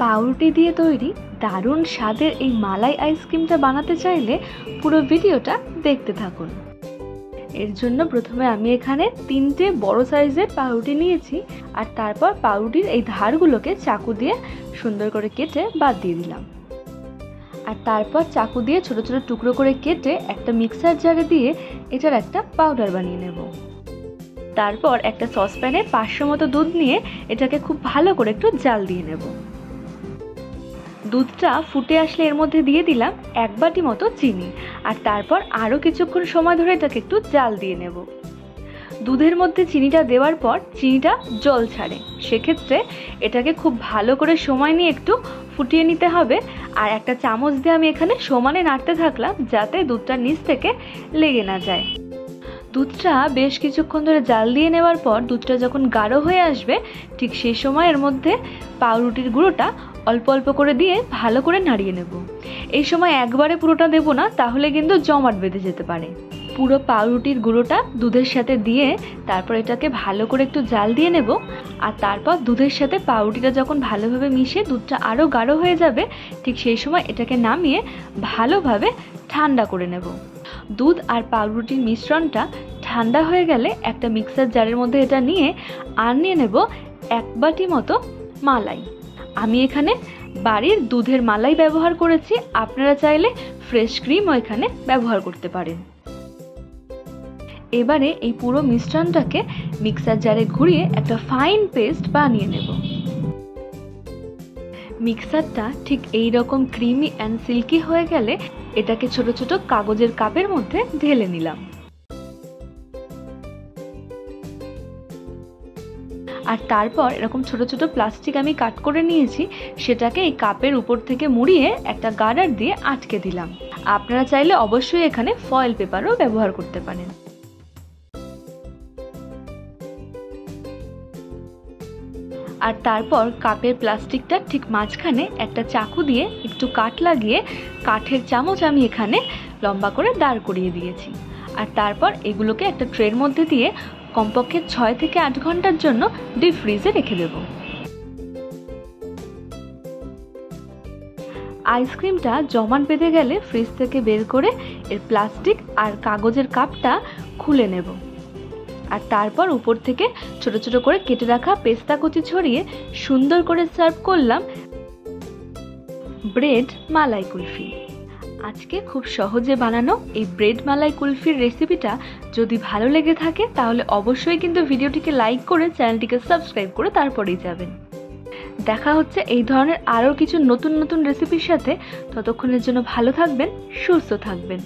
পাউরুটি দিয়ে তৈরি দারুণ স্বাদের এই মালাই আইসক্রিমটা বানাতে চাইলে পুরো ভিডিওটা দেখতে থাকুন। এর জন্য প্রথমে আমি এখানে 3টে বড় সাইজের পাউরুটি নিয়েছি আর তারপর পাউরুটির এই ধারগুলোকে চাকু দিয়ে সুন্দর করে কেটে বাদ দিয়ে দিলাম। আর তারপর চাকু দিয়ে ছোট ছোট টুকরো করে কেটে একটা মিক্সার জারে দিয়ে এটার একটা পাউডার বানিয়ে নেব। তারপর একটা সসপ্যানে 500 মতো দুধ নিয়ে এটাকে খুব ভালো করে একটু জাল দিয়ে নেব। দুধটা ফুটে আসলে এর মধ্যে দিয়ে দিলাম 1 বাটি মতো চিনি আর তারপর আরও কিছুক্ষণ সময় ধরে এটাকে একটু জাল দিয়ে নেব। দুধের মধ্যে চিনিটা দেওয়ার পর চিনিটা জল ছাড়ে, সেক্ষেত্রে এটাকে খুব ভালো করে সময় নিয়ে একটু ফুটিয়ে নিতে হবে। আর একটা চামচ দিয়ে আমি এখানে সমানে নাড়তে থাকলাম যাতে দুধটা নিচ থেকে লেগে না যায়। দুধটা বেশ কিছুক্ষণ ধরে জাল দিয়ে নেওয়ার পর দুধটা যখন গাঢ় হয়ে আসবে ঠিক সেই সময় এর মধ্যে পাউরুটির গুঁড়োটা অল্প অল্প করে দিয়ে ভালো করে নাড়িয়ে নেব। এই সময় একবারে পুরোটা দেব না, তাহলে কিন্তু জমাট বেঁধে যেতে পারে। পুরো পাউরুটির গুঁড়োটা দুধের সাথে দিয়ে তারপর এটাকে ভালো করে একটু জাল দিয়ে নেব। আর তারপর দুধের সাথে পাউরুটিটা যখন ভালোভাবে মিশে দুধটা আরও গাঢ় হয়ে যাবে ঠিক সেই সময় এটাকে নামিয়ে ভালোভাবে ঠান্ডা করে নেব। দুধ আর পাউরুটির মিশ্রণটা ঠান্ডা হয়ে গেলে একটা মিক্সার জারের মধ্যে এটা নিয়ে নিয়ে নেব 1 বাটি মতো মালাই। আমি এখানে বাড়ির দুধের মালাই ব্যবহার করেছি, আপনারা চাইলে ফ্রেশ ক্রিমও এখানে ব্যবহার করতে পারেন। এবারে এই পুরো মিশ্রণটাকে মিক্সার জারে ঘুরিয়ে একটা ফাইন পেস্ট বানিয়ে নেব। মিক্সারটা ঠিক এই রকম ক্রিমি অ্যান্ড সিল্কি হয়ে গেলে এটাকে ছোট ছোট কাগজের কাপের মধ্যে ঢেলে নিলাম। আর তারপর এরকম ছোট ছোট প্লাস্টিক আমি কাট করে নিয়েছি, সেটাকে এই কাপের উপর থেকে মুড়িয়ে একটা গার্ডার দিয়ে আটকে দিলাম। আপনারা চাইলে অবশ্যই এখানে ফয়েল পেপারও ব্যবহার করতে পারেন। আর তারপর কাপের প্লাস্টিকটা ঠিক মাঝখানে একটা চাকু দিয়ে একটু কাট লাগিয়ে কাঠের চামচ আমি এখানে লম্বা করে দাঁড় করিয়ে দিয়েছি। আর তারপর এগুলোকে একটা ট্রের মধ্যে দিয়ে কমপক্ষে 6 থেকে 8 ঘন্টার জন্য ডিপ ফ্রিজে রেখে দেব। আইসক্রিমটা জমাট বেঁধে গেলে ফ্রিজ থেকে বের করে এর প্লাস্টিক আর কাগজের কাপটা খুলে নেব। আর তারপর উপর থেকে ছোট ছোট করে কেটে রাখা পেস্তা কুচি ছড়িয়ে সুন্দর করে সার্ভ করলাম ব্রেড মালাই কুলফি। আজকে খুব সহজে বানানো এই ব্রেড মালাই কুলফির রেসিপিটা যদি ভালো লেগে থাকে তাহলে অবশ্যই কিন্তু ভিডিওটিকে লাইক করে চ্যানেলটিকে সাবস্ক্রাইব করে তারপরেই যাবেন। দেখা হচ্ছে এই ধরনের আরও কিছু নতুন নতুন রেসিপির সাথে। ততক্ষণের জন্য ভালো থাকবেন, সুস্থ থাকবেন।